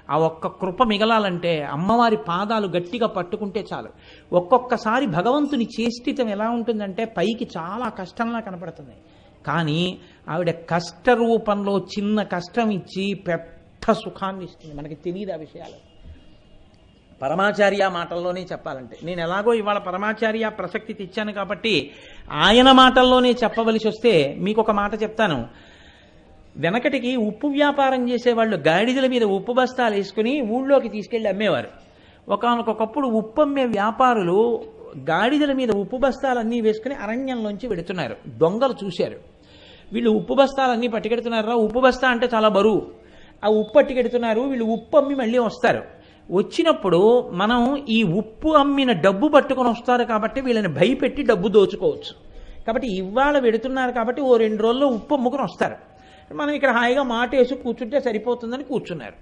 ఆ ఒక్క కృప మిగలాలంటే అమ్మవారి పాదాలు గట్టిగా పట్టుకుంటే చాలు. ఒక్కొక్కసారి భగవంతుని చేష్టితం ఎలా ఉంటుందంటే పైకి చాలా కష్టంలా కనపడుతుంది, కానీ ఆవిడ కష్ట రూపంలో చిన్న కష్టం ఇచ్చి పెద్ద సుఖాన్ని ఇస్తుంది. మనకి తెలియదు ఆ విషయాలు. పరమాచార్య మాటల్లోనే చెప్పాలంటే, నేను ఎలాగో ఇవాళ పరమాచార్య ప్రసక్తి తెచ్చాను కాబట్టి ఆయన మాటల్లోనే చెప్పవలసి వస్తే మీకు ఒక మాట చెప్తాను. వెనకటికి ఉప్పు వ్యాపారం చేసేవాళ్ళు గాడిదల మీద ఉప్పు బస్తాలు వేసుకుని ఊళ్ళోకి తీసుకెళ్ళి అమ్మేవారు. ఒకనకొకప్పుడు ఉప్పు అమ్మే వ్యాపారులు గాడిదల మీద ఉప్పు బస్తాలన్నీ వేసుకుని అరణ్యంలోంచి వెడుతున్నారు. దొంగలు చూశారు, వీళ్ళు ఉప్పు బస్తాలన్నీ పట్టుకెడుతున్నారా, ఉప్పు బస్తా అంటే చాలా బరువు, ఆ ఉప్పు పట్టుకెడుతున్నారు, వీళ్ళు ఉప్పు అమ్మి మళ్ళీ వస్తారు. వచ్చినప్పుడు మనం ఈ ఉప్పు అమ్మిన డబ్బు పట్టుకొని వస్తారు కాబట్టి వీళ్ళని భయపెట్టి డబ్బు దోచుకోవచ్చు. కాబట్టి ఇవాళ వెడుతున్నారు కాబట్టి ఓ 2 రోజుల్లో ఉప్పు అమ్ముకుని వస్తారు, మనం ఇక్కడ హాయిగా మాట వేసి కూర్చుంటే సరిపోతుందని కూర్చున్నారు.